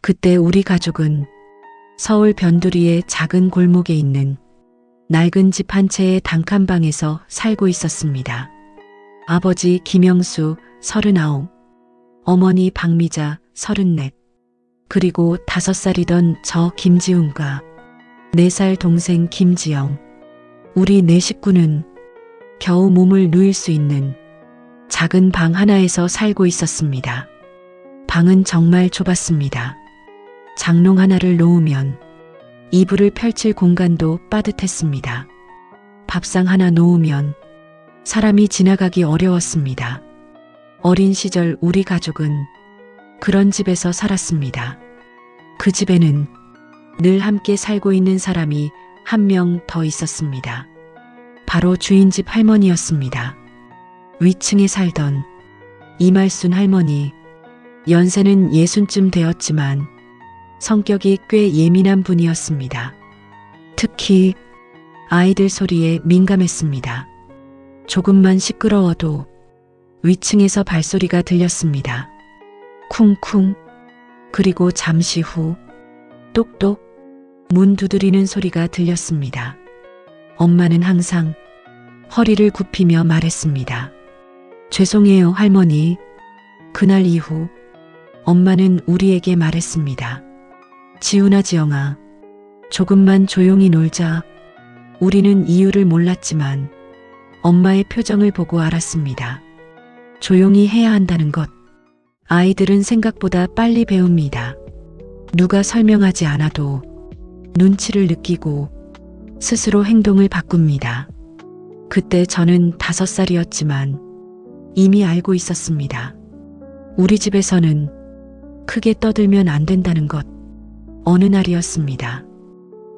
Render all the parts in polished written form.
그때 우리 가족은 서울 변두리의 작은 골목에 있는 낡은 집 한 채의 단칸방에서 살고 있었습니다. 아버지 김영수 39, 어머니 박미자 34, 그리고 5살이던 저 김지훈과 4살 동생 김지영. 우리 4식구는 겨우 몸을 누일 수 있는 작은 방 하나에서 살고 있었습니다. 방은 정말 좁았습니다. 장롱 하나를 놓으면 이불을 펼칠 공간도 빠듯했습니다. 밥상 하나 놓으면 사람이 지나가기 어려웠습니다. 어린 시절 우리 가족은 그런 집에서 살았습니다. 그 집에는 늘 함께 살고 있는 사람이 한 명 더 있었습니다. 바로 주인집 할머니였습니다. 위층에 살던 이말순 할머니. 연세는 60쯤 되었지만 성격이 꽤 예민한 분이었습니다. 특히 아이들 소리에 민감했습니다. 조금만 시끄러워도 위층에서 발소리가 들렸습니다. 쿵쿵. 그리고 잠시 후 똑똑 문 두드리는 소리가 들렸습니다. 엄마는 항상 허리를 굽히며 말했습니다. 죄송해요, 할머니. 그날 이후 엄마는 우리에게 말했습니다. 지훈아, 지영아, 조금만 조용히 놀자. 우리는 이유를 몰랐지만 엄마의 표정을 보고 알았습니다. 조용히 해야 한다는 것. 아이들은 생각보다 빨리 배웁니다. 누가 설명하지 않아도 눈치를 느끼고 스스로 행동을 바꿉니다. 그때 저는 5살이었지만 이미 알고 있었습니다. 우리 집에서는 크게 떠들면 안 된다는 것. 어느 날이었습니다.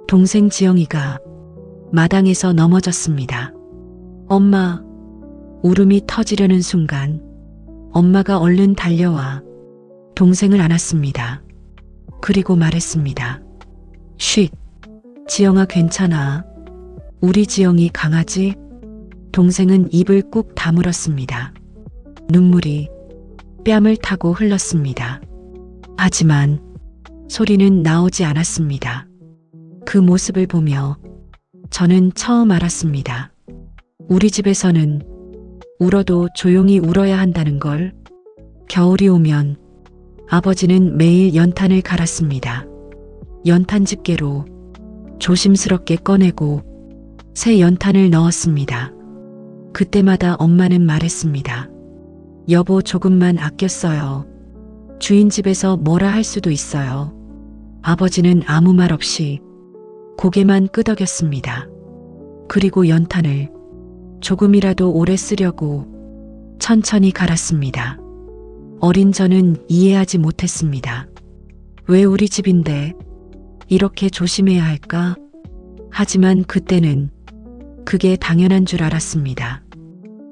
동생 지영이가 마당에서 넘어졌습니다. 엄마. 울음이 터지려는 순간 엄마가 얼른 달려와 동생을 안았습니다. 그리고 말했습니다. 쉿. 지영아, 괜찮아. 우리 지영이 강하지? 동생은 입을 꾹 다물었습니다. 눈물이 뺨을 타고 흘렀습니다. 하지만 소리는 나오지 않았습니다. 그 모습을 보며 저는 처음 알았습니다. 우리 집에서는 울어도 조용히 울어야 한다는 걸. 겨울이 오면 아버지는 매일 연탄을 갈았습니다. 연탄 집게로 조심스럽게 꺼내고 새 연탄을 넣었습니다. 그때마다 엄마는 말했습니다. 여보, 조금만 아껴 써요. 주인 집에서 뭐라 할 수도 있어요. 아버지는 아무 말 없이 고개만 끄덕였습니다. 그리고 연탄을 조금이라도 오래 쓰려고 천천히 갈았습니다. 어린 저는 이해하지 못했습니다. 왜 우리 집인데 이렇게 조심해야 할까? 하지만 그때는 그게 당연한 줄 알았습니다.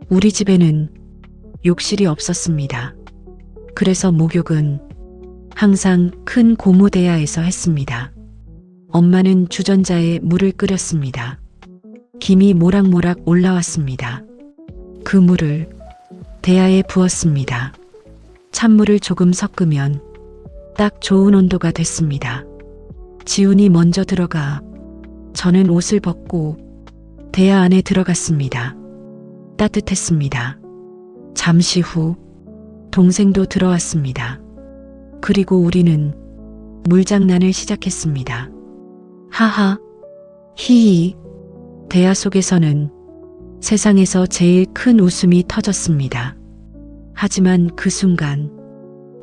우리 집에는 욕실이 없었습니다. 그래서 목욕은 항상 큰 고무대야에서 했습니다. 엄마는 주전자에 물을 끓였습니다. 김이 모락모락 올라왔습니다. 그 물을 대야에 부었습니다. 찬물을 조금 섞으면 딱 좋은 온도가 됐습니다. 지훈이 먼저 들어가 저는 옷을 벗고 대야 안에 들어갔습니다. 따뜻했습니다. 잠시 후 동생도 들어왔습니다. 그리고 우리는 물장난을 시작했습니다. 하하, 히히. 대야 속에서는 세상에서 제일 큰 웃음이 터졌습니다. 하지만 그 순간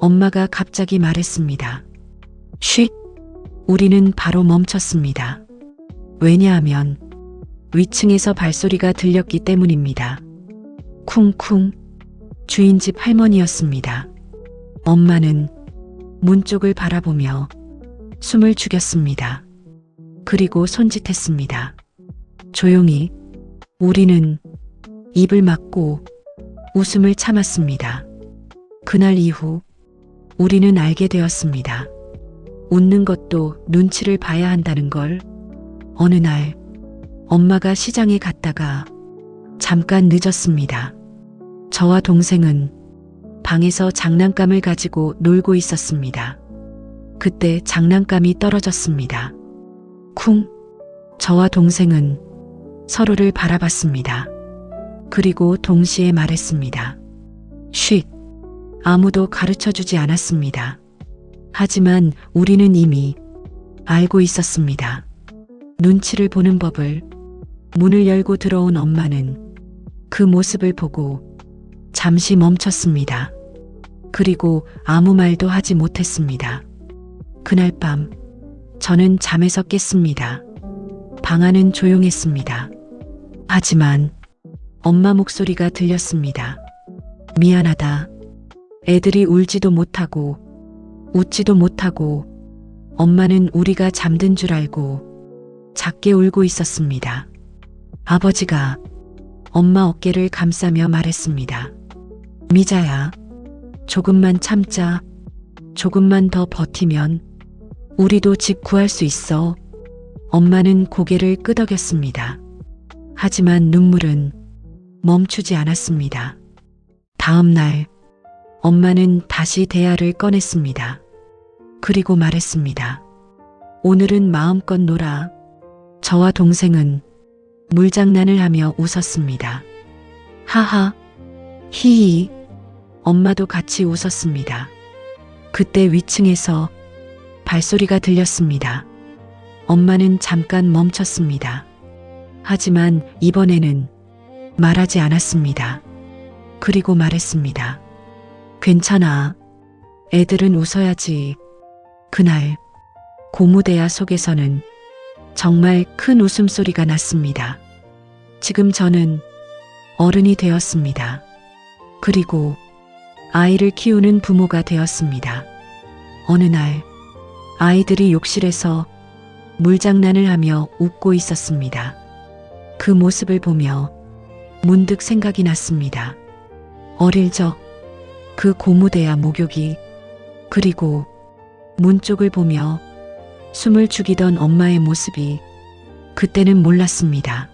엄마가 갑자기 말했습니다. 쉿. 우리는 바로 멈췄습니다. 왜냐하면 위층에서 발소리가 들렸기 때문입니다. 쿵쿵. 주인집 할머니였습니다. 엄마는 문 쪽을 바라보며 숨을 죽였습니다. 그리고 손짓했습니다. 조용히. 우리는 입을 막고 웃음을 참았습니다. 그날 이후 우리는 알게 되었습니다. 웃는 것도 눈치를 봐야 한다는 걸. 어느 날 엄마가 시장에 갔다가 잠깐 늦었습니다. 저와 동생은 방에서 장난감을 가지고 놀고 있었습니다. 그때 장난감이 떨어졌습니다. 쿵! 저와 동생은 서로를 바라봤습니다. 그리고 동시에 말했습니다. 쉿! 아무도 가르쳐 주지 않았습니다. 하지만 우리는 이미 알고 있었습니다. 눈치를 보는 법을. 문을 열고 들어온 엄마는 그 모습을 보고 잠시 멈췄습니다. 그리고 아무 말도 하지 못했습니다. 그날 밤 저는 잠에서 깼습니다. 방 안은 조용했습니다. 하지만 엄마 목소리가 들렸습니다. 미안하다. 애들이 울지도 못하고 웃지도 못하고 엄마는 우리가 잠든 줄 알고 작게 울고 있었습니다. 아버지가 엄마 어깨를 감싸며 말했습니다. 미자야, 조금만 참자. 조금만 더 버티면 우리도 집 구할 수 있어. 엄마는 고개를 끄덕였습니다. 하지만 눈물은 멈추지 않았습니다. 다음 날 엄마는 다시 대야를 꺼냈습니다. 그리고 말했습니다. 오늘은 마음껏 놀아. 저와 동생은 물장난을 하며 웃었습니다. 하하, 히히. 엄마도 같이 웃었습니다. 그때 위층에서 발소리가 들렸습니다. 엄마는 잠깐 멈췄습니다. 하지만 이번에는 말하지 않았습니다. 그리고 말했습니다. 괜찮아. 애들은 웃어야지. 그날 고무대야 속에서는 정말 큰 웃음소리가 났습니다. 지금 저는 어른이 되었습니다. 그리고 아이를 키우는 부모가 되었습니다. 어느 날 아이들이 욕실에서 물장난을 하며 웃고 있었습니다. 그 모습을 보며 문득 생각이 났습니다. 어릴 적 그 고무대야 목욕이, 그리고 문 쪽을 보며 숨을 죽이던 엄마의 모습이. 그때는 몰랐습니다.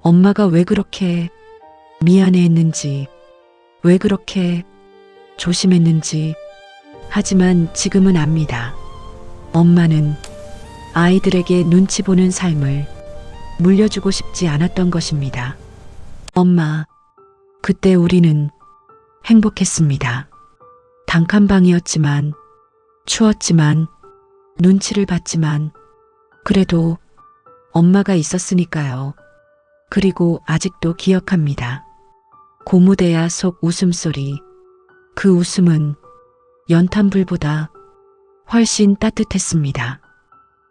엄마가 왜 그렇게 미안해했는지, 왜 그렇게 조심했는지. 하지만 지금은 압니다. 엄마는 아이들에게 눈치 보는 삶을 물려주고 싶지 않았던 것입니다. 엄마, 그때 우리는 행복했습니다. 단칸방이었지만, 추웠지만, 눈치를 봤지만, 그래도 엄마가 있었으니까요. 그리고 아직도 기억합니다. 고무대야 속 웃음소리. 그 웃음은 연탄불보다 훨씬 따뜻했습니다.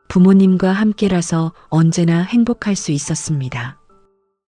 부모님과 함께라서 언제나 행복할 수 있었습니다.